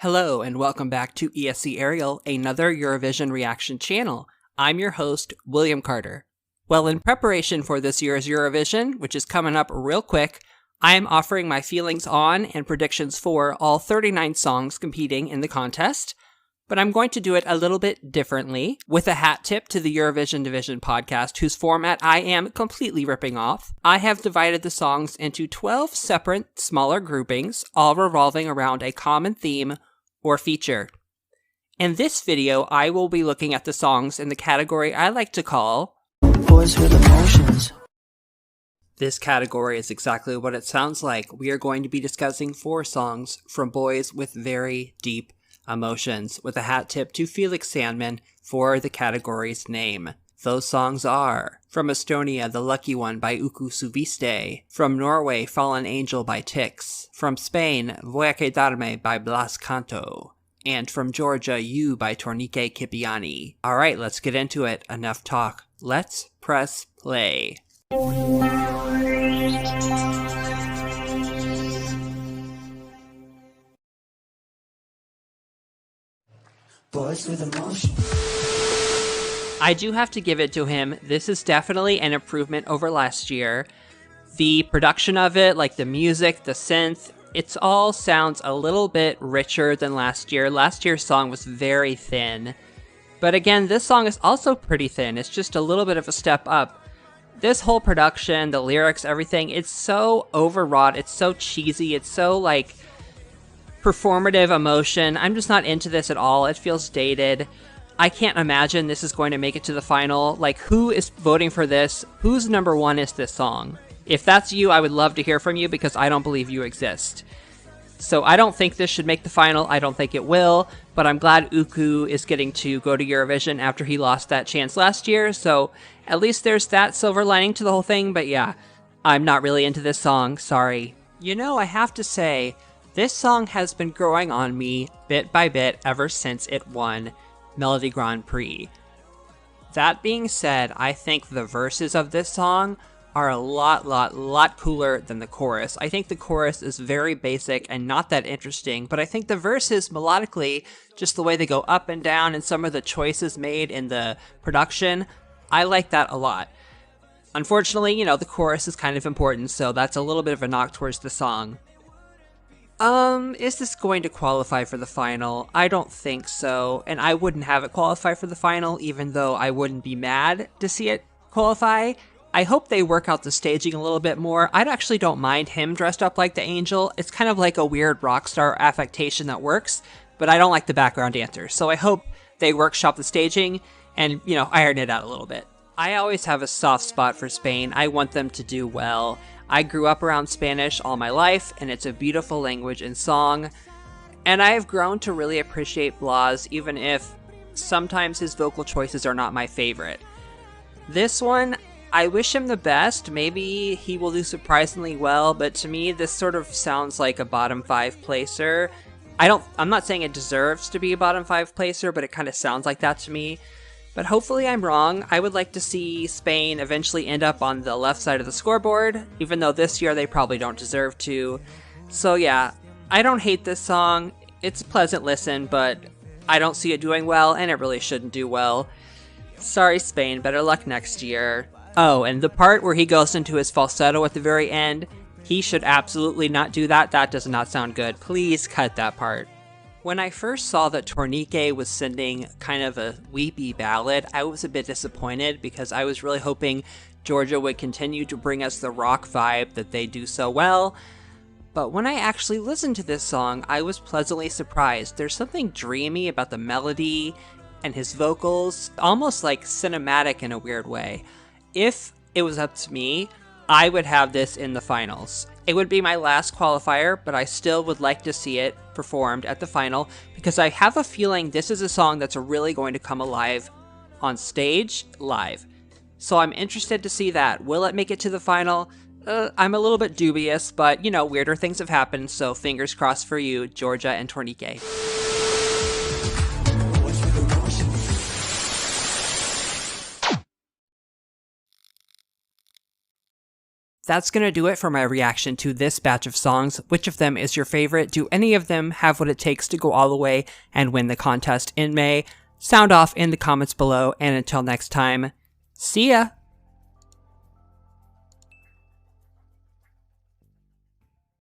Hello and welcome back to ESC Aerial, another Eurovision reaction channel. I'm your host, William Carter. Well, in preparation for this year's Eurovision, which is coming up real quick, I am offering my feelings on and predictions for all 39 songs competing in the contest, but I'm going to do it a little bit differently, with a hat tip to the Eurovision Division podcast, whose format I am completely ripping off. I have divided the songs into 12 separate, smaller groupings, all revolving around a common theme or feature. In this video, I will be looking at the songs in the category I like to call Boys with Emotions. This category is exactly what it sounds like. We are going to be discussing 4 songs from boys with very deep emotions, with a hat tip to Felix Sandman for the category's name. Those songs are: from Estonia, The Lucky One by Suviste; from Norway, Fallen Angel by Tix; from Spain, Voy a quedarme by Blas Cantó; and from Georgia, You by Tornike Kipiani. Alright, let's get into it. Enough talk. Let's press play. Boys with emotion. I do have to give it to him. This is definitely an improvement over last year. The production of it, like the music, the synth, it all sounds a little bit richer than last year. Last year's song was very thin. But again, this song is also pretty thin. It's just a little bit of a step up. This whole production, the lyrics, everything, it's so overwrought. It's so cheesy. It's so, like, performative emotion. I'm just not into this at all. It feels dated. I can't imagine this is going to make it to the final. Like, who is voting for this? Whose number one is this song? If that's you, I would love to hear from you because I don't believe you exist. So I don't think this should make the final. I don't think it will, but I'm glad Uku is getting to go to Eurovision after he lost that chance last year. So at least there's that silver lining to the whole thing. But yeah, I'm not really into this song. Sorry. You know, I have to say, this song has been growing on me bit by bit ever since it won Melody Grand Prix. That being said, I think the verses of this song are a lot cooler than the chorus. I think the chorus is very basic and not that interesting, but I think the verses melodically, just the way they go up and down and some of the choices made in the production, I like that a lot. Unfortunately, you know, the chorus is kind of important, so that's a little bit of a knock towards the song. Is this going to qualify for the final? I don't think so, and I wouldn't have it qualify for the final, even though I wouldn't be mad to see it qualify. I hope they work out the staging a little bit more. I actually don't mind him dressed up like the angel. It's kind of like a weird rock star affectation that works, but I don't like the background dancers, so I hope they workshop the staging and, you know, iron it out a little bit. I always have a soft spot for Spain. I want them to do well. I grew up around Spanish all my life, and it's a beautiful language and song, and I have grown to really appreciate Blas, even if sometimes his vocal choices are not my favorite. This one, I wish him the best. Maybe he will do surprisingly well, but to me, this sort of sounds like a bottom 5 placer. I'm not saying it deserves to be a bottom 5 placer, but it kind of sounds like that to me. But hopefully I'm wrong. I would like to see Spain eventually end up on the left side of the scoreboard, even though this year they probably don't deserve to. So yeah, I don't hate this song. It's a pleasant listen, but I don't see it doing well, and it really shouldn't do well. Sorry, Spain. Better luck next year. Oh, and the part where he goes into his falsetto at the very end, he should absolutely not do that. That does not sound good. Please cut that part. When I first saw that Tornike was sending kind of a weepy ballad, I was a bit disappointed because I was really hoping Georgia would continue to bring us the rock vibe that they do so well. But when I actually listened to this song, I was pleasantly surprised. There's something dreamy about the melody and his vocals, almost like cinematic in a weird way. If it was up to me, I would have this in the finals. It would be my last qualifier, but I still would like to see it performed at the final because I have a feeling this is a song that's really going to come alive on stage live. So I'm interested to see that. Will it make it to the final? I'm a little bit dubious, but you know, weirder things have happened, so fingers crossed for you, Georgia and Tornike. That's gonna do it for my reaction to this batch of songs. Which of them is your favorite? Do any of them have what it takes to go all the way and win the contest in May? Sound off in the comments below, and until next time, see ya!